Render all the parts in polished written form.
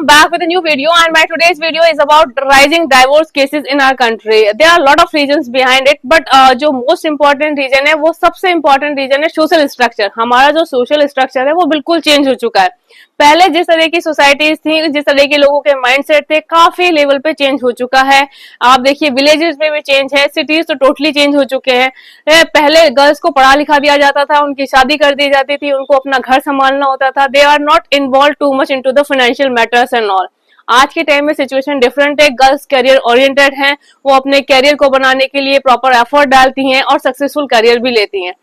back with a new video, and my today's video is about rising divorce cases in our country. There are a lot of reasons behind it, but जो most important reason है वो सबसे important reason है social structure. हमारा जो social structure है वो बिल्कुल change हो चुका है. पहले जिस तरह की सोसाइटीज थी, जिस तरह के लोगों के माइंडसेट थे, काफी लेवल पे चेंज हो चुका है. आप देखिए विलेजेस में भी चेंज है, सिटीज तो टोटली चेंज हो चुके हैं. पहले गर्ल्स को पढ़ा लिखा दिया जाता था, उनकी शादी कर दी जाती थी, उनको अपना घर संभालना होता था. They are not involve too much into the financial matters and all. आज के टाइम में सिचुएशन डिफरेंट है. गर्ल्स करियर ओरिएंटेड हैं, वो अपने करियर को बनाने के लिए प्रॉपर एफर्ट डालती हैं और सक्सेसफुल करियर भी लेती हैं.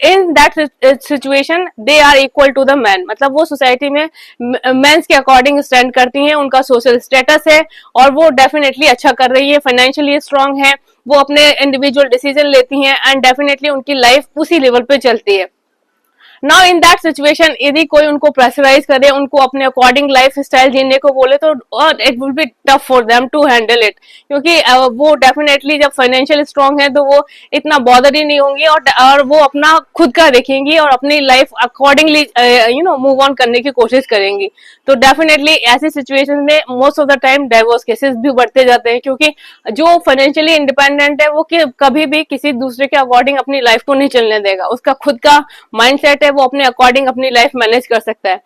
In that situation they are equal to the man, मतलब वो सोसाइटी में मेंस के अकॉर्डिंग स्टैंड करती हैं. उनका सोशल स्टेटस है और वो डेफिनेटली अच्छा कर रही है, फाइनेंशियली स्ट्रांग है, वो अपने इंडिविजुअल डिसीजन लेती हैं एंड डेफिनेटली उनकी लाइफ उसी लेवल पे चलती है. नाउ इन दैट सिचुएशन यदि कोई उनको प्रेशराइज करे, उनको अपने अकॉर्डिंग लाइफ स्टाइल जीने को बोले तो it will be tough for them to handle it, क्योंकि वो डेफिनेटली जब फाइनेंशियल स्ट्रांग है तो वो इतना बॉदर ही नहीं होंगी और वो अपना खुद का देखेंगी और अपनी लाइफ अकॉर्डिंगली मूव ऑन करने की कोशिश करेंगी. तो डेफिनेटली ऐसी सिचुएशन में most of the time divorce cases भी बढ़ते जाते हैं, क्योंकि जो फाइनेंशियली इंडिपेंडेंट है वो कभी भी किसी दूसरे के अकॉर्डिंग अपनी लाइफ को नहीं चलने देगा. उसका खुद का माइंडसेट है, वो अपने अकॉर्डिंग अपनी लाइफ मैनेज कर सकता है.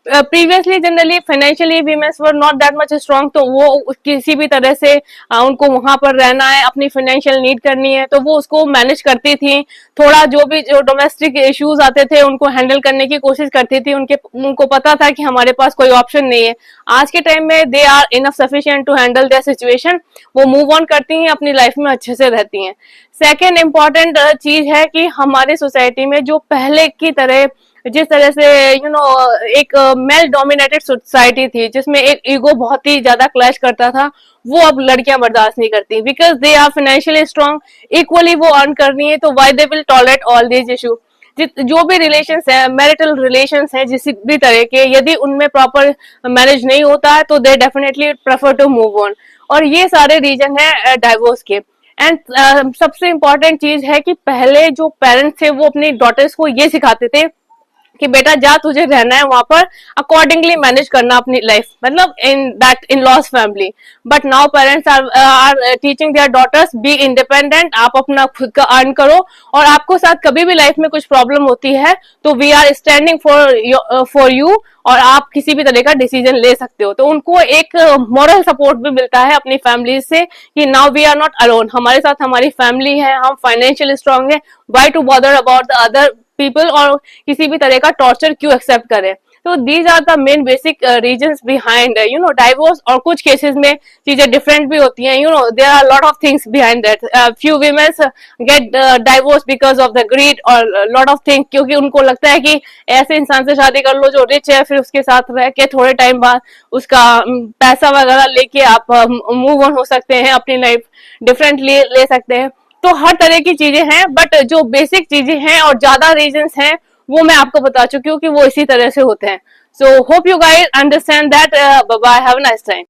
Previously generally financially women's were not that much strong, तो वो किसी भी तरह से उनको वहां पर रहना है, अपनी फाइनेंशियल नीड करनी है, तो वो उसको मैनेज करती थी. थोड़ा जो डोमेस्टिक इश्यूज आते थे उनको हैंडल करने की कोशिश करती थी. उनको पता था कि हमारे पास कोई ऑप्शन नहीं है. आज के टाइम में they are enough sufficient to handle their situation. वो मूव ऑन करती हैं, अपनी लाइफ में अच्छे से रहती हैं. सेकेंड इम्पॉर्टेंट चीज है कि हमारे सोसाइटी में जो पहले की तरह जिस तरह से एक मेल डोमिनेटेड सोसाइटी थी जिसमें एक ईगो बहुत ही ज्यादा क्लैश करता था, वो अब लड़कियां बर्दाश्त नहीं करती. Because they are financially strong, equally वो अर्न कर रही है, तो why they will tolerate all these issue. जो भी रिलेशंस है, मैरिटल रिलेशंस है जिस भी तरह के, यदि उनमें प्रॉपर मैनेज नहीं होता है तो they definitely prefer to move on. और ये सारे रीजन है डाइवोर्स के. एंड सबसे इम्पोर्टेंट चीज है कि पहले जो पेरेंट्स थे वो अपनी डॉटर्स को ये सिखाते थे कि बेटा जा, तुझे रहना है वहां पर, अकॉर्डिंगली मैनेज करना अपनी लाइफ, मतलब in that in laws family. But now parents are teaching their daughters be independent, आप अपना खुद का अर्न करो, और आपको साथ कभी भी लाइफ में कुछ प्रॉब्लम होती है तो we are standing for you, और आप किसी भी तरह का डिसीजन ले सकते हो. तो उनको एक मॉरल सपोर्ट भी मिलता है अपनी फैमिली से कि now we are not alone, हमारे साथ हमारी फैमिली है, हम फाइनेंशियली स्ट्रांग है, why to bother about the other people, और किसी भी तरह का टॉर्चर क्यों एक्सेप्ट करें. तो these are the main basic reasons behind divorce. और कुछ केसेस में चीजें डिफरेंट भी होती हैं. There are lot of things behind that. Few womens get divorce because of the greed और लॉट ऑफ थिंग्स, क्योंकि उनको लगता है कि ऐसे इंसान से शादी कर लो जो रिच है, फिर उसके साथ रह के थोड़े टाइम बाद उसका पैसा वगैरह लेके आप मूव ऑन हो सकते हैं, अपनी लाइफ डिफरेंटली ले सकते हैं. तो हर तरह की चीजें हैं, बट जो बेसिक चीजें हैं और ज्यादा रीजंस हैं वो मैं आपको बता चुकी हूँ कि वो इसी तरह से होते हैं. So hope you guys understand that. Bye bye, have a nice time.